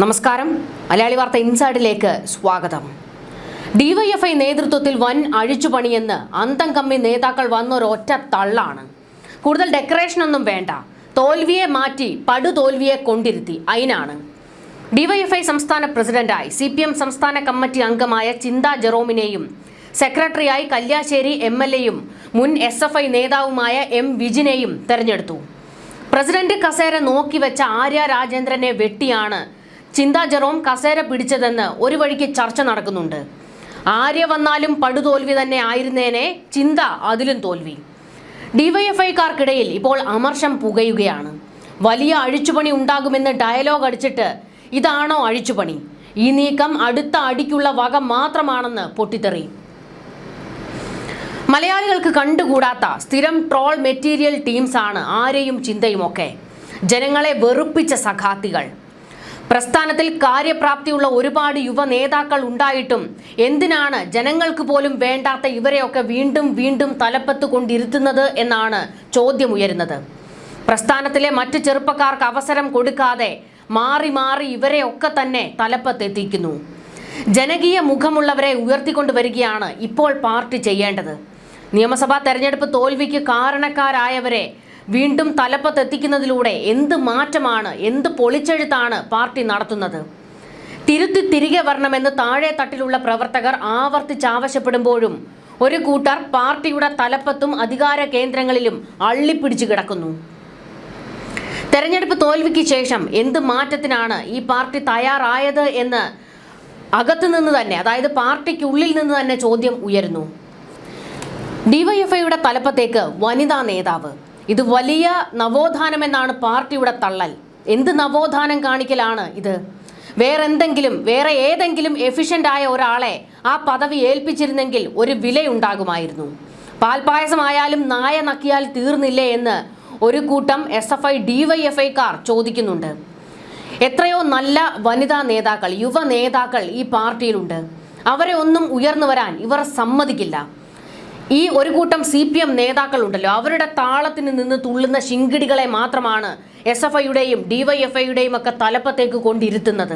നമസ്കാരം. മലയാളി വാർത്ത ഇൻസൈഡിലേക്ക് സ്വാഗതം. ഡിവൈഎഫ്ഐ നേതൃത്വത്തിൽ വൻ അഴിച്ചുപണിയെന്ന് അന്തം കമ്മി നേതാക്കൾ വന്നൊരൊറ്റ തള്ളാണ്. കൂടുതൽ ഡെക്കറേഷൻ ഒന്നും വേണ്ട, തോൽവിയെ മാറ്റി പടുതോൽവിയെ കൊണ്ടിരുത്തി അതിനാണ്. ഡിവൈഎഫ്ഐ സംസ്ഥാന പ്രസിഡന്റായി CPM സംസ്ഥാന കമ്മിറ്റി അംഗമായ ചിന്താ ജെറോമിനെയും സെക്രട്ടറിയായി കല്യാശ്ശേരി MLAയും മുൻ SFI നേതാവുമായ M വിജിനെയും തെരഞ്ഞെടുത്തു. പ്രസിഡന്റ് കസേര നോക്കിവെച്ച ആര്യ രാജേന്ദ്രനെ വെട്ടിയാണ് ചിന്താ ജെറോം കസേര പിടിച്ചതെന്ന് ഒരു വഴിക്ക് ചർച്ച നടക്കുന്നുണ്ട്. ആര്യ വന്നാലും പടുതോൽവി തന്നെ ആയിരുന്നേനെ, ചിന്ത അതിലും തോൽവി. ഡിവൈഎഫ്ഐക്കാർക്കിടയിൽ ഇപ്പോൾ അമർഷം പുകയുകയാണ്. വലിയ അഴിച്ചുപണി ഉണ്ടാകുമെന്ന് ഡയലോഗ് അടിച്ചിട്ട് ഇതാണോ അഴിച്ചുപണി? ഈ നീക്കം അടുത്ത അടിക്കുള്ള വക മാത്രമാണെന്ന് പൊട്ടിത്തെറി. മലയാളികൾക്ക് കണ്ടുകൂടാത്ത സ്ഥിരം ട്രോൾ മെറ്റീരിയൽ ടീംസാണ് ആരെയും ചിന്തയുമൊക്കെ. ജനങ്ങളെ വെറുപ്പിച്ച സഖാത്തികൾ. പ്രസ്ഥാനത്തിൽ കാര്യപ്രാപ്തിയുള്ള ഒരുപാട് യുവ നേതാക്കൾ ഉണ്ടായിട്ടും എന്തിനാണ് ജനങ്ങൾക്ക് പോലും വേണ്ടാത്ത ഇവരെയൊക്കെ വീണ്ടും വീണ്ടും തലപ്പത്ത് കൊണ്ടിരുത്തുന്നത് എന്നാണ് ചോദ്യമുയരുന്നത്. പ്രസ്ഥാനത്തിലെ മറ്റ് ചെറുപ്പക്കാർക്ക് അവസരം കൊടുക്കാതെ മാറി മാറി ഇവരെയൊക്കെ തന്നെ തലപ്പത്തെത്തിക്കുന്നു. ജനകീയ മുഖമുള്ളവരെ ഉയർത്തിക്കൊണ്ടുവരികയാണ് ഇപ്പോൾ പാർട്ടി ചെയ്യേണ്ടത്. നിയമസഭാ തെരഞ്ഞെടുപ്പ് തോൽവിക്ക് കാരണക്കാരായവരെ വീണ്ടും തലപ്പത്തെത്തിക്കുന്നതിലൂടെ എന്ത് മാറ്റമാണ്, എന്ത് പൊളിച്ചെഴുത്താണ് പാർട്ടി നടത്തുന്നത്? തിരുത്തി തിരികെ വരണമെന്ന് താഴെ തട്ടിലുള്ള പ്രവർത്തകർ ആവർത്തിച്ചാവശ്യപ്പെടുമ്പോഴും ഒരു കൂട്ടർ പാർട്ടിയുടെ തലപ്പത്തും അധികാര കേന്ദ്രങ്ങളിലും അള്ളിപ്പിടിച്ചു കിടക്കുന്നു. തെരഞ്ഞെടുപ്പ് തോൽവിക്ക് ശേഷം എന്ത് മാറ്റത്തിനാണ് ഈ പാർട്ടി തയ്യാറായത് എന്ന് അകത്തുനിന്ന് തന്നെ, അതായത് പാർട്ടിക്കുള്ളിൽ നിന്ന് തന്നെ ചോദ്യം ഉയരുന്നു. ഡിവൈഎഫ്ഐയുടെ തലപ്പത്തേക്ക് വനിതാ നേതാവ്. ഇത് വലിയ നവോത്ഥാനമെന്നാണ് പാർട്ടിയുടെ തള്ളൽ. എന്ത് നവോത്ഥാനം കാണിക്കലാണ് ഇത്? വേറെ ഏതെങ്കിലും എഫിഷ്യൻ്റ് ആയ ഒരാളെ ആ പദവി ഏൽപ്പിച്ചിരുന്നെങ്കിൽ ഒരു വിലയുണ്ടാകുമായിരുന്നു. പാൽപ്പായസമായാലും നായ നക്കിയാൽ തീർന്നില്ലേ എന്ന് ഒരു കൂട്ടം SFI DYFIക്കാർ ചോദിക്കുന്നുണ്ട്. എത്രയോ നല്ല വനിതാ നേതാക്കൾ, യുവ നേതാക്കൾ ഈ പാർട്ടിയിലുണ്ട്. അവരെ ഒന്നും ഉയർന്നു വരാൻ ഇവർ സമ്മതിക്കില്ല. ഈ ഒരു കൂട്ടം CPM നേതാക്കളുണ്ടല്ലോ, അവരുടെ താളത്തിന് നിന്ന് തുള്ളുന്ന ശിങ്കിടികളെ മാത്രമാണ് SFIയുടെയും DYFIയുടെയും ഒക്കെ തലപ്പത്തേക്ക് കൊണ്ടിരുത്തുന്നത്.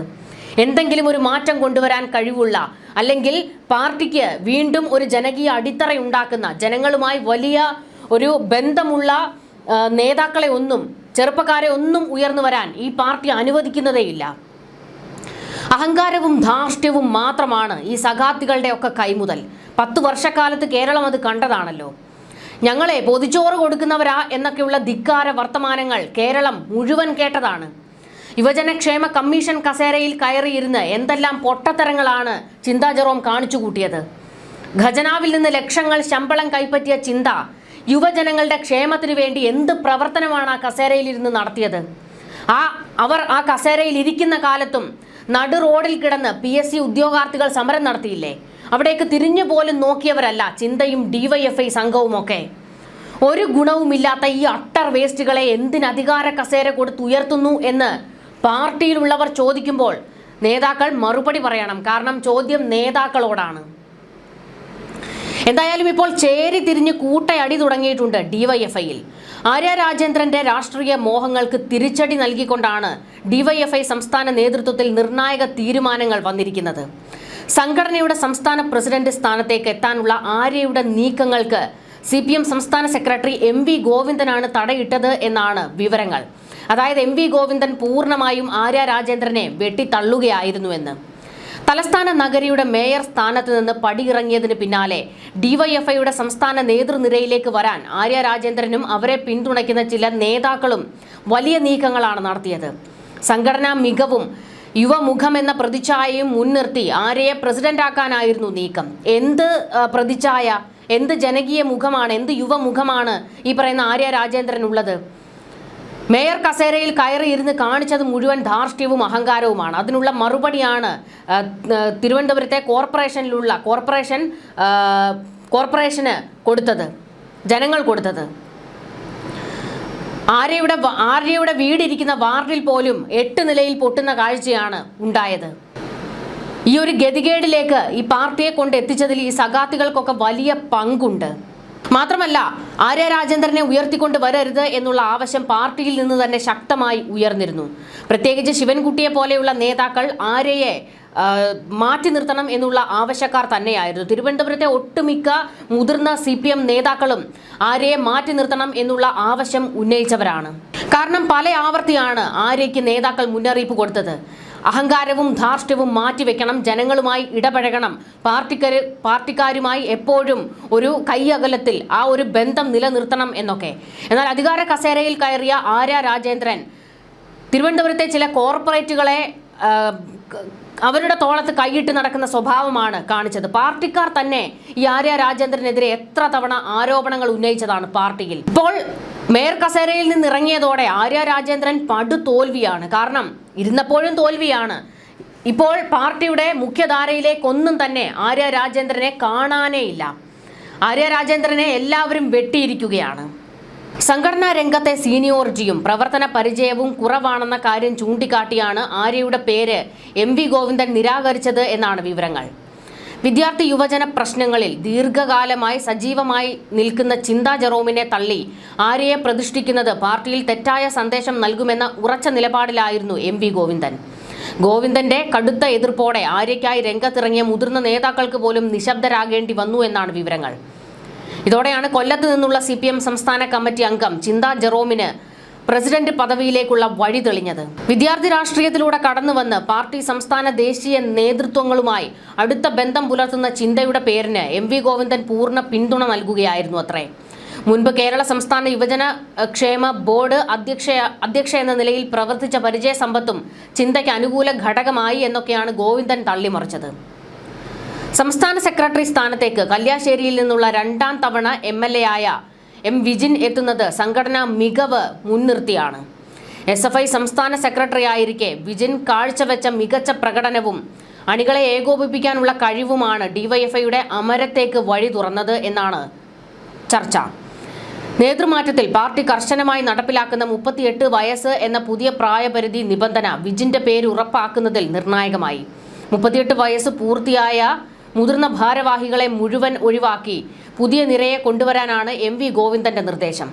എന്തെങ്കിലും ഒരു മാറ്റം കൊണ്ടുവരാൻ കഴിവുള്ള, അല്ലെങ്കിൽ പാർട്ടിക്ക് വീണ്ടും ഒരു ജനകീയ അടിത്തറയുണ്ടാക്കുന്ന, ജനങ്ങളുമായി വലിയ ഒരു ബന്ധമുള്ള നേതാക്കളെ ഒന്നും, ചെറുപ്പക്കാരെ ഒന്നും ഉയർന്നു വരാൻ ഈ പാർട്ടി അനുവദിക്കുന്നതേയില്ല. അഹങ്കാരവും ധാർഷ്ട്യവും മാത്രമാണ് ഈ സഖാത്തികളുടെ ഒക്കെ കൈമുതൽ. 10 വർഷക്കാലത്ത് കേരളം അത് കണ്ടതാണല്ലോ. ഞങ്ങളെ പൊതിച്ചോറ് കൊടുക്കുന്നവരാ എന്നൊക്കെയുള്ള ധിക്കാര വർത്തമാനങ്ങൾ കേരളം മുഴുവൻ കേട്ടതാണ്. യുവജനക്ഷേമ കമ്മീഷൻ കസേരയിൽ കയറിയിരുന്ന് എന്തെല്ലാം പൊട്ടത്തരങ്ങളാണ് ചിന്താ ജെറോം കാണിച്ചു കൂട്ടിയത്. ഖജനാവിൽ നിന്ന് ലക്ഷങ്ങൾ ശമ്പളം കൈപ്പറ്റിയ ചിന്ത യുവജനങ്ങളുടെ ക്ഷേമത്തിനു വേണ്ടി എന്ത് പ്രവർത്തനമാണ് ആ കസേരയിലിരുന്ന് നടത്തിയത്? അവർ ആ കസേരയിൽ ഇരിക്കുന്ന കാലത്തും നടു റോഡിൽ കിടന്ന് PSC ഉദ്യോഗാർത്ഥികൾ സമരം നടത്തിയില്ലേ? അവിടേക്ക് തിരിഞ്ഞു പോലും നോക്കിയവരല്ല ചിന്തയും DYFI സംഘവുമൊക്കെ. ഒരു ഗുണവുമില്ലാത്ത ഈ അട്ടർ വേസ്റ്റുകളെ എന്തിനധികാര കസേര കൊടുത്ത് ഉയർത്തുന്നു എന്ന് പാർട്ടിയിലുള്ളവർ ചോദിക്കുമ്പോൾ നേതാക്കൾ മറുപടി പറയണം. കാരണം ചോദ്യം നേതാക്കളോടാണ്. എന്തായാലും ഇപ്പോൾ ചേരി തിരിഞ്ഞ് കൂട്ടയടി തുടങ്ങിയിട്ടുണ്ട് DYFIയിൽ. ആര്യ രാജേന്ദ്രന്റെ രാഷ്ട്രീയ മോഹങ്ങൾക്ക് തിരിച്ചടി നൽകിക്കൊണ്ടാണ് DYFI സംസ്ഥാന നേതൃത്വത്തിൽ നിർണായക തീരുമാനങ്ങൾ വന്നിരിക്കുന്നത്. സംഘടനയുടെ സംസ്ഥാന പ്രസിഡന്റ് സ്ഥാനത്തേക്ക് എത്താനുള്ള ആര്യയുടെ നീക്കങ്ങൾക്ക് CPM സംസ്ഥാന സെക്രട്ടറി MV ഗോവിന്ദനാണ് തടയിട്ടത് എന്നാണ് വിവരങ്ങൾ. അതായത് MV ഗോവിന്ദൻ പൂർണ്ണമായും ആര്യ രാജേന്ദ്രനെ വെട്ടിത്തള്ളുകയായിരുന്നുവെന്ന്. തലസ്ഥാന നഗരിയുടെ മേയർ സ്ഥാനത്ത് നിന്ന് പടിയിറങ്ങിയതിന് പിന്നാലെ DYFIയുടെ സംസ്ഥാന നേതൃനിരയിലേക്ക് വരാൻ ആര്യ രാജേന്ദ്രനും അവരെ പിന്തുണയ്ക്കുന്ന ചില നേതാക്കളും വലിയ നീക്കങ്ങളാണ് നടത്തിയത്. സംഘടനാ മികവും യുവമുഖം എന്ന പ്രതിച്ഛായയും മുൻനിർത്തി ആര്യയെ പ്രസിഡന്റാക്കാനായിരുന്നു നീക്കം. എന്ത് പ്രതിച്ഛായ, എന്ത് ജനകീയ മുഖമാണ്, എന്ത് യുവമുഖമാണ് ഈ പറയുന്ന ആര്യ രാജേന്ദ്രനുള്ളത്? മേയർ കസേരയിൽ കയറി ഇരുന്ന് കാണിച്ചത് മുഴുവൻ ധാർഷ്ട്യവും അഹങ്കാരവുമാണ്. അതിനുള്ള മറുപടിയാണ് തിരുവനന്തപുരത്തെ കോർപ്പറേഷന് കൊടുത്തത്, ജനങ്ങൾ കൊടുത്തത്. ആര്യയുടെ വീടിരിക്കുന്ന വാർഡിൽ പോലും 8 നിലയിൽ പൊട്ടുന്ന കാഴ്ചയാണ് ഉണ്ടായത്. ഈ ഒരു ഗതികേടിലേക്ക് ഈ പാർട്ടിയെ കൊണ്ട് എത്തിച്ചതിൽ ഈ സഖാത്തികൾക്കൊക്കെ വലിയ പങ്കുണ്ട്. മാത്രമല്ല ആര്യ രാജേന്ദ്രനെ ഉയർത്തിക്കൊണ്ട് വരരുത് എന്നുള്ള ആവശ്യം പാർട്ടിയിൽ നിന്ന് തന്നെ ശക്തമായി ഉയർന്നിരുന്നു. പ്രത്യേകിച്ച് ശിവൻകുട്ടിയെ പോലെയുള്ള നേതാക്കൾ ആര്യയെ മാറ്റി നിർത്തണം എന്നുള്ള ആവശ്യക്കാർ തന്നെയായിരുന്നു. തിരുവനന്തപുരത്തെ ഒട്ടുമിക്ക മുതിർന്ന CPM നേതാക്കളും ആര്യയെ മാറ്റി നിർത്തണം എന്നുള്ള ആവശ്യം ഉന്നയിച്ചവരാണ്. കാരണം പല ആവർത്തിയാണ് ആര്യയ്ക്ക് നേതാക്കൾ മുന്നറിയിപ്പ് കൊടുത്തത്. അഹങ്കാരവും ധാർഷ്ട്യവും മാറ്റിവെക്കണം, ജനങ്ങളുമായി ഇടപഴകണം, പാർട്ടിക്കാരുമായി എപ്പോഴും ഒരു കൈയകലത്തിൽ ആ ഒരു ബന്ധം നിലനിർത്തണം എന്നൊക്കെ. എന്നാൽ അധികാര കസേരയിൽ കയറിയ ആര്യ രാജേന്ദ്രൻ തിരുവനന്തപുരത്തെ ചില കോർപ്പറേറ്റുകളെ അവരുടെ തോളത്ത് കൈയിട്ട് നടക്കുന്ന സ്വഭാവമാണ് കാണിച്ചത്. പാർട്ടിക്കാർ തന്നെ ഈ ആര്യ രാജേന്ദ്രനെതിരെ എത്ര തവണ ആരോപണങ്ങൾ ഉന്നയിച്ചതാണ് പാർട്ടിയിൽ. ഇപ്പോൾ മേയർ കസേരയിൽ നിന്ന് ഇറങ്ങിയതോടെ ആര്യ രാജേന്ദ്രൻ പടുതോൽവിയാണ്. കാരണം ഇരുന്നപ്പോഴും തോൽവിയാണ്. ഇപ്പോൾ പാർട്ടിയുടെ മുഖ്യധാരയിലേക്കൊന്നും തന്നെ ആര്യ രാജേന്ദ്രനെ കാണാനേ ഇല്ല. ആര്യ രാജേന്ദ്രനെ എല്ലാവരും വെട്ടിയിരിക്കുകയാണ്. സംഘടനാ രംഗത്തെ സീനിയോറിറ്റിയും പ്രവർത്തന പരിചയവും കുറവാണെന്ന കാര്യം ചൂണ്ടിക്കാട്ടിയാണ് ആര്യയുടെ പേര് MV ഗോവിന്ദൻ നിരാകരിച്ചത് എന്നാണ് വിവരങ്ങൾ. വിദ്യാർത്ഥി യുവജന പ്രശ്നങ്ങളിൽ ദീർഘകാലമായി സജീവമായി നിൽക്കുന്ന ചിന്താ ജെറോമിനെ തള്ളി ആര്യയെ പ്രതിഷ്ഠിക്കുന്നത് പാർട്ടിയിൽ തെറ്റായ സന്ദേശം നൽകുമെന്ന ഉറച്ച നിലപാടിലായിരുന്നു MV ഗോവിന്ദൻ. ഗോവിന്ദന്റെ കടുത്ത എതിർപ്പോടെ ആര്യയ്ക്കായി രംഗത്തിറങ്ങിയ മുതിർന്ന നേതാക്കൾക്ക് പോലും നിശബ്ദരാകേണ്ടി വന്നു എന്നാണ് വിവരങ്ങൾ. ഇതോടെയാണ് കൊല്ലത്ത് നിന്നുള്ള CPM സംസ്ഥാന കമ്മിറ്റി അംഗം ചിന്താ ജെറോമിന് പ്രസിഡന്റ് പദവിയിലേക്കുള്ള വഴി തെളിഞ്ഞത്. വിദ്യാർത്ഥി രാഷ്ട്രീയത്തിലൂടെ കടന്നുവന്ന് പാർട്ടി സംസ്ഥാന ദേശീയ നേതൃത്വങ്ങളുമായി അടുത്ത ബന്ധം പുലർത്തുന്ന ചിന്തയുടെ പേരിന് MV ഗോവിന്ദൻ പൂർണ്ണ പിന്തുണ നൽകുകയായിരുന്നു അത്രേ. മുൻപ് കേരള സംസ്ഥാന യുവജന ക്ഷേമ ബോർഡ് അധ്യക്ഷ എന്ന നിലയിൽ പ്രവർത്തിച്ച പരിചയ സമ്പത്തും ചിന്തയ്ക്ക് അനുകൂല ഘടകമായി എന്നൊക്കെയാണ് ഗോവിന്ദൻ തള്ളിമറിച്ചത്. സംസ്ഥാന സെക്രട്ടറി സ്ഥാനത്തേക്ക് കല്യാശ്ശേരിയിൽ നിന്നുള്ള 2ാം തവണ MLA ആയ M വിജിൻ എത്തുന്നത് സംഘടനാ മികവ് മുൻനിർത്തിയാണ്. SFI സംസ്ഥാന സെക്രട്ടറി ആയിരിക്കെ വിജിൻ കാഴ്ചവെച്ച മികച്ച പ്രകടനവും അണികളെ ഏകോപിപ്പിക്കാനുള്ള കഴിവുമാണ് DYFIയുടെ അമരത്തേക്ക് വഴി തുറന്നത് എന്നാണ് ചർച്ച. നേതൃമാറ്റത്തിൽ പാർട്ടി കർശനമായി നടപ്പിലാക്കുന്ന 38 വയസ്സ് എന്ന പുതിയ പ്രായപരിധി നിബന്ധന വിജിന്റെ പേര് ഉറപ്പാക്കുന്നതിൽ നിർണായകമായി. 38 വയസ്സ് പൂർത്തിയായ മുതിർന്ന ഭാരവാഹികളെ മുഴുവൻ ഒഴിവാക്കി പുതിയ നിരയെ കൊണ്ടുവരാനാണ് MV ഗോവിന്ദന്റെ നിർദ്ദേശം.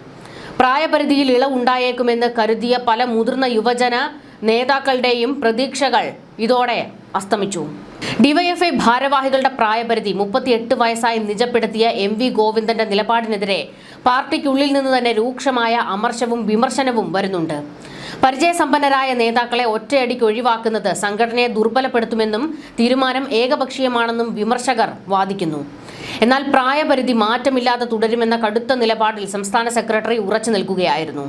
പ്രായപരിധിയിൽ ഇളവുണ്ടായേക്കുമെന്ന് കരുതിയ പല മുതിർന്ന യുവജന നേതാക്കളുടെയും പ്രതീക്ഷകൾ ഇതോടെ അസ്തമിച്ചു. DYFI ഭാരവാഹികളുടെ പ്രായപരിധി 38 വയസ്സായി നിജപ്പെടുത്തിയ MV ഗോവിന്ദന്റെ നിലപാടിനെതിരെ പാർട്ടിക്കുള്ളിൽ നിന്ന് തന്നെ രൂക്ഷമായ അമർഷവും വിമർശനവും വരുന്നുണ്ട്. പരിചയസമ്പന്നരായ നേതാക്കളെ ഒറ്റയടിക്ക് ഒഴിവാക്കുന്നത് സംഘടനയെ ദുർബലപ്പെടുത്തുമെന്നും തീരുമാനം ഏകപക്ഷീയമാണെന്നും വിമർശകർ വാദിക്കുന്നു. എന്നാൽ പ്രായപരിധി മാറ്റമില്ലാതെ തുടരുമെന്ന കടുത്ത നിലപാടിൽ സംസ്ഥാന സെക്രട്ടറി ഉറച്ചു നിൽക്കുകയായിരുന്നു.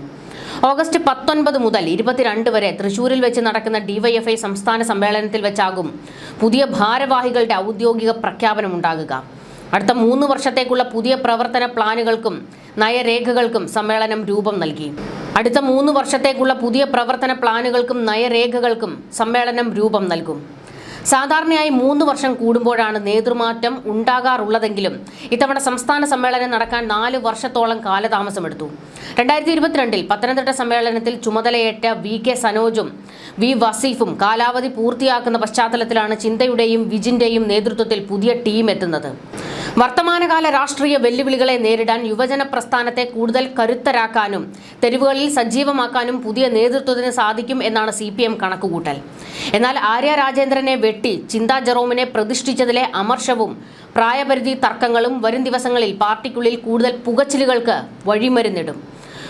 ഓഗസ്റ്റ് 19 മുതൽ 22 വരെ തൃശൂരിൽ വെച്ച് നടക്കുന്ന DYFI സംസ്ഥാന സമ്മേളനത്തിൽ വെച്ചാകും പുതിയ ഭാരവാഹികളുടെ ഔദ്യോഗിക പ്രഖ്യാപനമുണ്ടാകുക. അടുത്ത 3 വർഷത്തേക്കുള്ള പുതിയ പ്രവർത്തന പ്ലാനുകൾക്കും നയരേഖകൾക്കും സമ്മേളനം രൂപം നൽകി. അടുത്ത 3 വർഷത്തേക്കുള്ള പുതിയ പ്രവർത്തന പ്ലാനുകൾക്കും നയരേഖകൾക്കും സമ്മേളനം രൂപം നൽകും. സാധാരണയായി 3 വർഷം കൂടുമ്പോഴാണ് നേതൃമാറ്റം ഉണ്ടാകാറുള്ളതെങ്കിലും ഇത്തവണ സംസ്ഥാന സമ്മേളനം നടക്കാൻ 4 വർഷത്തോളം കാലതാമസമെടുത്തു. 2022 പത്തനംതിട്ട സമ്മേളനത്തിൽ ചുമതലയേറ്റ VK സനോജും V വസീഫും കാലാവധി പൂർത്തിയാക്കുന്ന പശ്ചാത്തലത്തിലാണ് ചിന്തയുടെയും വിജിന്റെയും നേതൃത്വത്തിൽ പുതിയ ടീം എത്തുന്നത്. വർത്തമാനകാല രാഷ്ട്രീയ വെല്ലുവിളികളെ നേരിടാൻ യുവജന പ്രസ്ഥാനത്തെ കൂടുതൽ കരുത്തരാക്കാനും തെരുവുകളിൽ സജീവമാക്കാനും പുതിയ നേതൃത്വത്തിന് സാധിക്കും എന്നാണ് CPM കണക്കുകൂട്ടൽ. എന്നാൽ ആര്യ രാജേന്ദ്രനെ വെട്ടി ചിന്താ ജെറോമിനെ പ്രതിഷ്ഠിച്ചതിലെ അമർഷവും പ്രായപരിധി തർക്കങ്ങളും വരും ദിവസങ്ങളിൽ പാർട്ടിക്കുള്ളിൽ കൂടുതൽ പുകച്ചിലുകൾക്ക് വഴിമരുന്നിടും.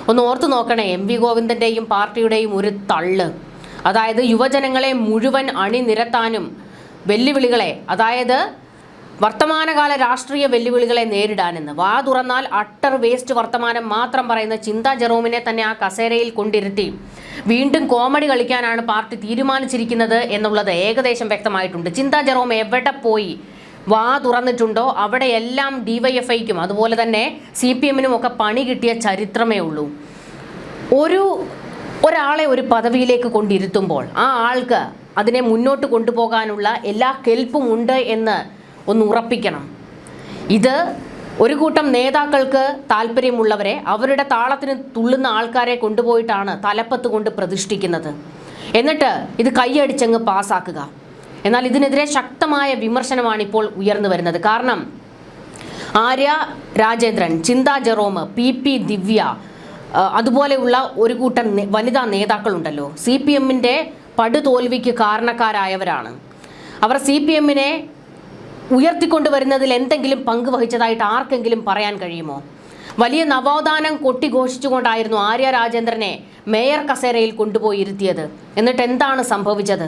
ഒന്ന് ഓർത്തു നോക്കണേ, MV ഗോവിന്ദന്റെയും പാർട്ടിയുടെയും ഒരു തള്ള്. അതായത് യുവജനങ്ങളെ മുഴുവൻ അണിനിരത്താനും വെല്ലുവിളികളെ, അതായത് വർത്തമാനകാല രാഷ്ട്രീയ വെല്ലുവിളികളെ നേരിടാനെന്ന്. വാ തുറന്നാൽ അട്ടർ വേസ്റ്റ് വർത്തമാനം മാത്രം പറയുന്ന ചിന്താ ജെറോമിനെ തന്നെ ആ കസേരയിൽ കൊണ്ടിരുത്തി വീണ്ടും കോമഡി കളിക്കാനാണ് പാർട്ടി തീരുമാനിച്ചിരിക്കുന്നത് എന്നുള്ളത് ഏകദേശം വ്യക്തമായിട്ടുണ്ട്. ചിന്താ ജെറോം എവിടെ പോയി വാ തുറന്നിട്ടുണ്ടോ അവിടെയെല്ലാം DYFIക്കും അതുപോലെ തന്നെ CPMനും ഒക്കെ പണി കിട്ടിയ ചരിത്രമേ ഉള്ളൂ. ഒരാളെ ഒരു പദവിയിലേക്ക് കൊണ്ടിരുത്തുമ്പോൾ ആ ആൾക്ക് അതിനെ മുന്നോട്ട് കൊണ്ടുപോകാനുള്ള എല്ലാ കെൽപ്പും ഉണ്ട് എന്ന് ഒന്ന് ഉറപ്പിക്കണം. ഇത് ഒരു കൂട്ടം നേതാക്കൾക്ക് താല്പര്യമുള്ളവരെ അവരുടെ താളത്തിന് തുള്ളുന്ന ആൾക്കാരെ കൊണ്ടുപോയിട്ടാണ് തലപ്പത്ത് കൊണ്ട് പ്രതിഷ്ഠിക്കുന്നത്. എന്നിട്ട് ഇത് കൈയടിച്ചങ്ങ് പാസ്സാക്കുക. എന്നാൽ ഇതിനെതിരെ ശക്തമായ വിമർശനമാണ് ഇപ്പോൾ ഉയർന്നു വരുന്നത്. കാരണം ആര്യ രാജേന്ദ്രൻ, ചിന്താ ജെറോം, PP ദിവ്യ, അതുപോലെയുള്ള ഒരു കൂട്ടം വനിതാ നേതാക്കളുണ്ടല്ലോ, CPM-ന്റെ പടുതോൽവിക്ക് കാരണക്കാരായവരാണ്. അവർ CPM-നെ ഉയർത്തിക്കൊണ്ടുവരുന്നതിൽ എന്തെങ്കിലും പങ്ക് വഹിച്ചതായിട്ട് ആർക്കെങ്കിലും പറയാൻ കഴിയുമോ? വലിയ നവോത്ഥാനം കൊട്ടിഘോഷിച്ചുകൊണ്ടായിരുന്നു ആര്യ രാജേന്ദ്രനെ മേയർ കസേരയിൽ കൊണ്ടുപോയി ഇരുത്തിയത്. എന്നിട്ട് എന്താണ് സംഭവിച്ചത്?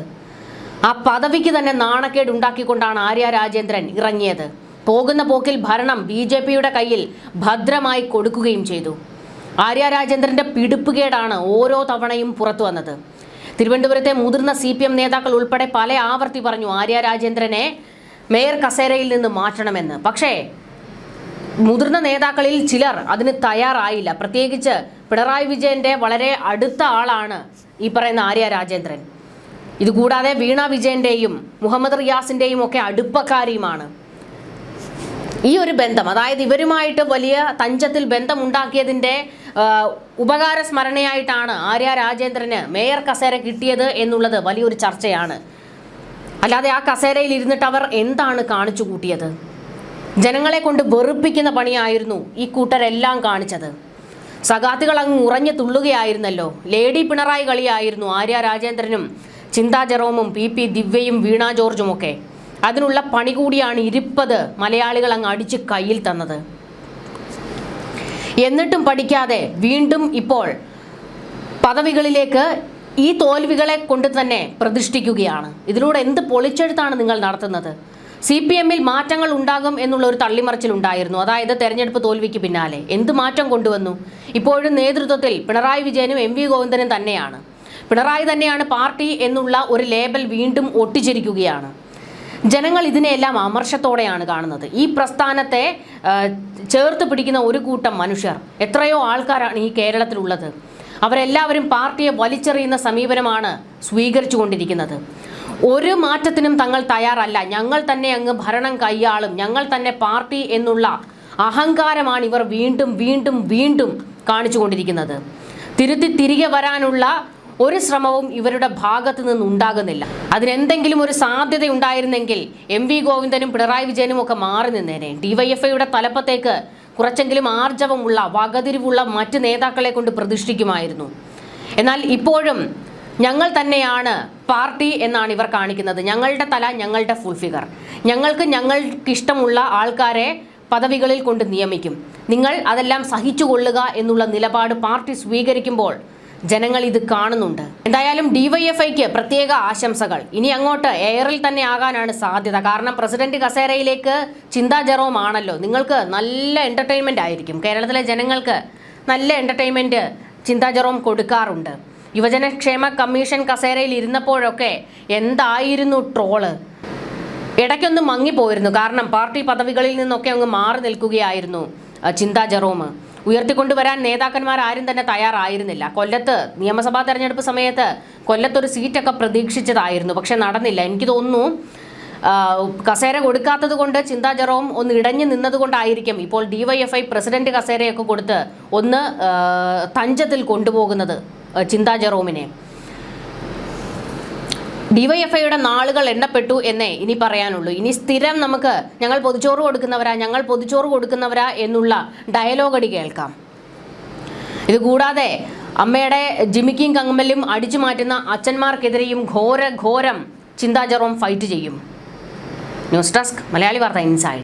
ആ പദവിക്ക് തന്നെ നാണക്കേട് ഉണ്ടാക്കിക്കൊണ്ടാണ് ആര്യ രാജേന്ദ്രൻ ഇറങ്ങിയത്. പോകുന്ന പോക്കിൽ ഭരണം BJP-യുടെ കയ്യിൽ ഭദ്രമായി കൊടുക്കുകയും ചെയ്തു. ആര്യ രാജേന്ദ്രന്റെ പിടിപ്പുകേടാണ് ഓരോ തവണയും പുറത്തു വന്നത്. തിരുവനന്തപുരത്തെ മുതിർന്ന CPM നേതാക്കൾ ഉൾപ്പെടെ പല ആവർത്തി പറഞ്ഞു ആര്യ രാജേന്ദ്രനെ മേയർ കസേരയിൽ നിന്ന് മാറ്റണമെന്ന്. പക്ഷേ മുതിർന്ന നേതാക്കളിൽ ചിലർ അതിന് തയ്യാറായില്ല. പ്രത്യേകിച്ച് പിണറായി വിജയന്റെ വളരെ അടുത്ത ആളാണ് ഈ പറയുന്ന ആര്യ രാജേന്ദ്രൻ. ഇതുകൂടാതെ വീണ വിജയന്റെയും മുഹമ്മദ് റിയാസിന്റെയും ഒക്കെ അടുപ്പക്കാരിയുമാണ്. ഈ ഒരു ബന്ധം, അതായത് ഇവരുമായിട്ട് വലിയ തഞ്ചത്തിൽ ബന്ധമുണ്ടാക്കിയതിൻ്റെ ഉപകാര സ്മരണയായിട്ടാണ് ആര്യ രാജേന്ദ്രന് മേയർ കസേര കിട്ടിയത് എന്നുള്ളത് വലിയൊരു ചർച്ചയാണ്. അല്ലാതെ ആ കസേരയിൽ ഇരുന്നിട്ട് അവർ എന്താണ് കാണിച്ചു കൂട്ടിയത്? ജനങ്ങളെ കൊണ്ട് വെറുപ്പിക്കുന്ന പണിയായിരുന്നു ഈ കൂട്ടരെല്ലാം കാണിച്ചത്. സഖാത്തുകൾ അങ്ങ് ഉറഞ്ഞു തുള്ളുകയായിരുന്നല്ലോ. ലേഡി പിണറായി കളിയായിരുന്നു ആര്യ രാജേന്ദ്രനും ചിന്താ ജെറോമും PP ദിവ്യയും വീണ ജോർജും ഒക്കെ. അതിനുള്ള പണി കൂടിയാണ് 20 മലയാളികൾ അങ്ങ് അടിച്ച് കയ്യിൽ തന്നത്. എന്നിട്ടും പഠിക്കാതെ വീണ്ടും ഇപ്പോൾ പദവികളിലേക്ക് ഈ തോൽവികളെ കൊണ്ട് തന്നെ പ്രതിഷ്ഠിക്കുകയാണ്. ഇതിലൂടെ എന്ത് പൊളിച്ചെഴുത്താണ് നിങ്ങൾ നടത്തുന്നത്? CPM-ൽ മാറ്റങ്ങൾ ഉണ്ടാകും എന്നുള്ള ഒരു തള്ളിമറിച്ചിലുണ്ടായിരുന്നു. അതായത് തെരഞ്ഞെടുപ്പ് തോൽവിക്ക് പിന്നാലെ എന്ത് മാറ്റം കൊണ്ടുവന്നു? ഇപ്പോഴും നേതൃത്വത്തിൽ പിണറായി വിജയനും MV ഗോവിന്ദനും തന്നെയാണ്. പിണറായി തന്നെയാണ് പാർട്ടി എന്നുള്ള ഒരു ലേബൽ വീണ്ടും ഒട്ടിച്ചിരിക്കുകയാണ്. ജനങ്ങൾ ഇതിനെല്ലാം അമർഷത്തോടെയാണ് കാണുന്നത്. ഈ പ്രസ്ഥാനത്തെ ചേർത്ത് പിടിക്കുന്ന ഒരു കൂട്ടം മനുഷ്യർ, എത്രയോ ആൾക്കാരാണ് ഈ കേരളത്തിലുള്ളത്. അവരെല്ലാവരും പാർട്ടിയെ വലിച്ചെറിയുന്ന സമീപനമാണ് സ്വീകരിച്ചു കൊണ്ടിരിക്കുന്നത്. ഒരു മാറ്റത്തിനും തങ്ങൾ തയ്യാറല്ല. ഞങ്ങൾ തന്നെ അങ്ങ് ഭരണം കൈയാളും, ഞങ്ങൾ തന്നെ പാർട്ടി എന്നുള്ള അഹങ്കാരമാണ് ഇവർ വീണ്ടും വീണ്ടും വീണ്ടും കാണിച്ചു കൊണ്ടിരിക്കുന്നത്. തിരികെ വരാനുള്ള ഒരു ശ്രമവും ഇവരുടെ ഭാഗത്ത് നിന്നുണ്ടാകുന്നില്ല. അതിനെന്തെങ്കിലും ഒരു സാധ്യത ഉണ്ടായിരുന്നെങ്കിൽ MV ഗോവിന്ദനും പിണറായി വിജയനും ഒക്കെ മാറി നിന്നേനെ. DYFIയുടെ തലപ്പത്തേക്ക് കുറച്ചെങ്കിലും ആർജവമുള്ള, വകതിരിവുള്ള മറ്റ് നേതാക്കളെ കൊണ്ട് പ്രതിഷ്ഠിക്കുമായിരുന്നു. എന്നാൽ ഇപ്പോഴും ഞങ്ങൾ തന്നെയാണ് പാർട്ടി എന്നാണ് ഇവർ കാണിക്കുന്നത്. ഞങ്ങളുടെ തല, ഞങ്ങളുടെ ഫുൾ ഫിഗർ, ഞങ്ങൾക്കിഷ്ടമുള്ള ആൾക്കാരെ പദവികളിൽ കൊണ്ട് നിയമിക്കും, നിങ്ങൾ അതെല്ലാം സഹിച്ചുകൊള്ളുക എന്നുള്ള നിലപാട് പാർട്ടി സ്വീകരിക്കുമ്പോൾ ജനങ്ങൾ ഇത് കാണുന്നുണ്ട്. എന്തായാലും DYFIക്ക് പ്രത്യേക ആശംസകൾ. ഇനി അങ്ങോട്ട് എയറിൽ തന്നെ ആകാനാണ് സാധ്യത. കാരണം പ്രസിഡന്റ് കസേരയിലേക്ക് ചിന്താ ജെറോം ആണല്ലോ. നിങ്ങൾക്ക് നല്ല എന്റർടൈൻമെന്റ് ആയിരിക്കും. കേരളത്തിലെ ജനങ്ങൾക്ക് നല്ല എന്റർടൈൻമെന്റ് ചിന്താ ജെറോം കൊടുക്കാറുണ്ട്. യുവജനക്ഷേമ കമ്മീഷൻ കസേരയിൽ ഇരുന്നപ്പോഴൊക്കെ എന്തായിരുന്നു ട്രോള്. ഇടയ്ക്കൊന്ന് മങ്ങിപ്പോയിരുന്നു. കാരണം പാർട്ടി പദവികളിൽ നിന്നൊക്കെ അങ്ങ് മാറി നിൽക്കുകയായിരുന്നു ചിന്താ ജെറോം. ഉയർത്തിക്കൊണ്ടുവരാൻ നേതാക്കന്മാർ ആരും തന്നെ തയ്യാറായിരുന്നില്ല. കൊല്ലത്ത് നിയമസഭാ തെരഞ്ഞെടുപ്പ് സമയത്ത് കൊല്ലത്തൊരു സീറ്റൊക്കെ പ്രതീക്ഷിച്ചതായിരുന്നു, പക്ഷെ നടന്നില്ല. എനിക്ക് തോന്നുന്നു കസേര കൊടുക്കാത്തത് കൊണ്ട് ചിന്താ ജെറോം ഒന്ന് ഇടഞ്ഞു നിന്നതുകൊണ്ടായിരിക്കും ഇപ്പോൾ DYFI പ്രസിഡന്റ് കസേരയൊക്കെ കൊടുത്ത് ഒന്ന് തഞ്ചത്തിൽ കൊണ്ടുപോകുന്നത് ചിന്താ ജെറോമിനെ. DYFIയുടെ നാളുകൾ എണ്ണപ്പെട്ടു എന്നേ ഇനി പറയാനുള്ളൂ. ഇനി സ്ഥിരം നമുക്ക് ഞങ്ങൾ പൊതിച്ചോറ് കൊടുക്കുന്നവരാ എന്നുള്ള ഡയലോഗടി കേൾക്കാം. ഇതുകൂടാതെ അമ്മയുടെ ജിമിക്കും കങ്ങമലും അടിച്ചു മാറ്റുന്ന അച്ഛന്മാർക്കെതിരെയും ഘോരം ചിന്താ ജെറോം ഫൈറ്റ് ചെയ്യും. ന്യൂസ് ഡെസ്ക് മലയാളി വാർത്ത ഇൻസൈഡ്.